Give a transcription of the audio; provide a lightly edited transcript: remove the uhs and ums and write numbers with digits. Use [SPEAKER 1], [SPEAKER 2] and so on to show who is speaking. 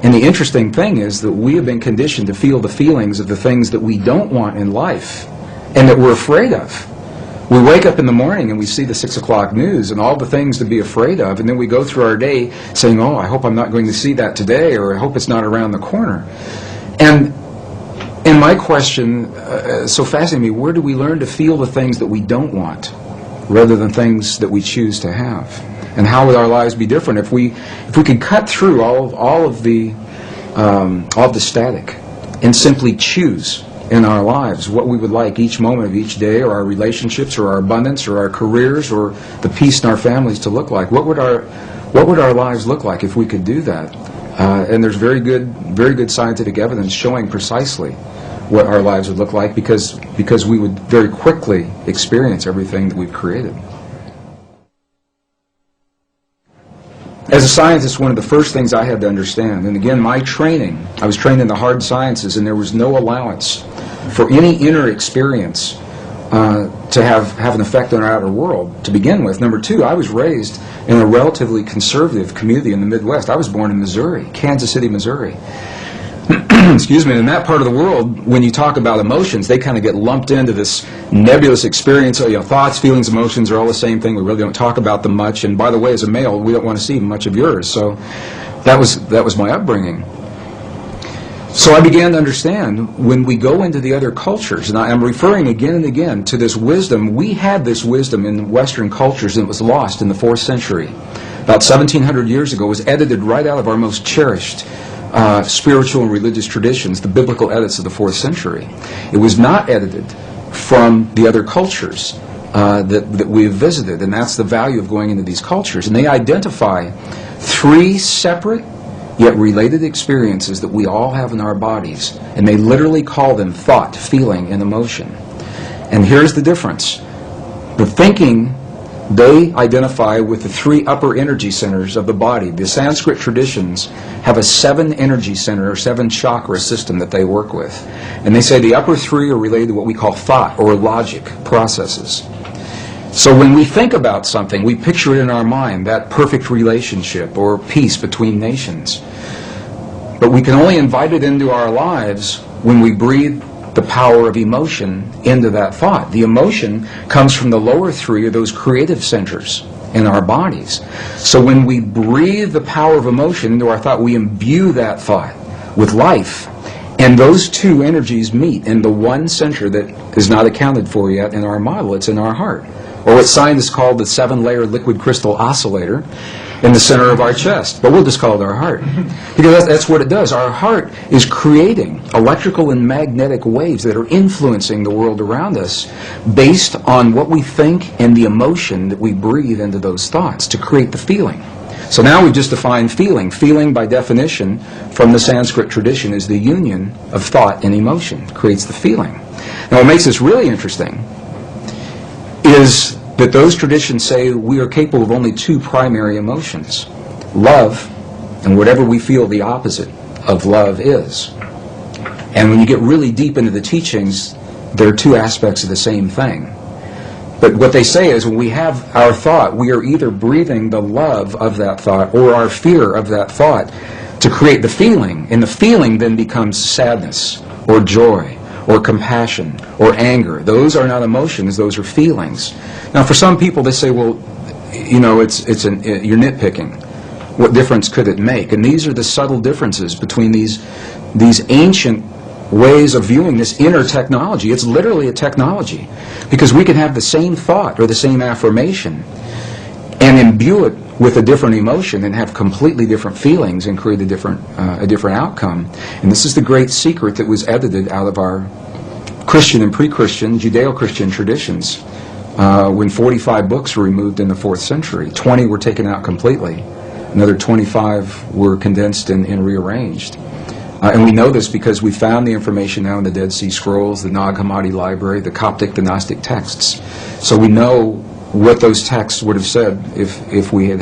[SPEAKER 1] And the interesting thing is that we have been conditioned to feel the feelings of the things that we don't want in life and that we're afraid of. We wake up in the morning and we see the 6 o'clock news and all the things to be afraid of, and then we go through our day saying, oh, I hope I'm not going to see that today, or I hope it's not around the corner. And my question, so fascinating me, where do we learn to feel the things that we don't want rather than things that we choose to have? And how would our lives be different if we could cut through all of the static and simply choose in our lives what we would like each moment of each day, or our relationships, or our abundance, or our careers, or the peace in our families to look like? What would our lives look like if we could do that? And there's very good scientific evidence showing precisely what our lives would look like, because we would very quickly experience everything that we've created. As a scientist, one of the first things I had to understand, and again, my training, I was trained in the hard sciences, and there was no allowance for any inner experience to have an effect on our outer world to begin with. Number two, I was raised in a relatively conservative community in the Midwest. I was born in Missouri, Kansas City, Missouri. Excuse me, in that part of the world, when you talk about emotions, they kind of get lumped into this nebulous experience. Thoughts, feelings, emotions are all the same thing. We really don't talk about them much. And by the way, as a male, we don't want to see much of yours. So that was my upbringing. So I began to understand when we go into the other cultures, and I'm referring again and again to this wisdom. We had this wisdom in Western cultures, and it was lost in the 4th century. About 1,700 years ago, it was edited right out of our most cherished spiritual and religious traditions, the biblical edits of the 4th century. It was not edited from the other cultures that we've visited, and that's the value of going into these cultures. And they identify 3 separate yet related experiences that we all have in our bodies, and they literally call them thought, feeling, and emotion. And here's the difference. The thinking they identify with the 3 upper energy centers of the body. The Sanskrit traditions have a 7 energy center or 7 chakra system that they work with. And they say the upper 3 are related to what we call thought or logic processes. So when we think about something, we picture it in our mind, that perfect relationship or peace between nations. But we can only invite it into our lives when we breathe the power of emotion into that thought. The emotion comes from the lower 3 of those creative centers in our bodies. So when we breathe the power of emotion into our thought, we imbue that thought with life. And those 2 energies meet in the one center that is not accounted for yet in our model. It's in our heart. Or what scientists call the 7-layer liquid crystal oscillator in the center of our chest. But we'll just call it our heart. Because that's what it does. Our heart is creating electrical and magnetic waves that are influencing the world around us based on what we think and the emotion that we breathe into those thoughts to create the feeling. So now we've just defined feeling. Feeling, by definition, from the Sanskrit tradition, is the union of thought and emotion. It creates the feeling. Now what makes this really interesting is that those traditions say we are capable of only 2 primary emotions: love and whatever we feel the opposite of love is. And when you get really deep into the teachings, there are 2 aspects of the same thing. But what they say is when we have our thought, we are either breathing the love of that thought or our fear of that thought to create the feeling. And the feeling then becomes sadness or joy or compassion or anger. Those are not emotions, those are feelings. Now for some people they say, well, you're nitpicking. What difference could it make? And these are the subtle differences between these ancient ways of viewing this inner technology. It's literally a technology, because we can have the same thought or the same affirmation and imbue it with a different emotion and have completely different feelings and create a different outcome. And this is the great secret that was edited out of our Christian and pre-Christian, Judeo-Christian traditions when 45 books were removed in the 4th century. 20 were taken out completely. Another 25 were condensed and rearranged. And we know this because we found the information now in the Dead Sea Scrolls, the Nag Hammadi Library, the Coptic, the Gnostic texts. So we know what those texts would have said if we had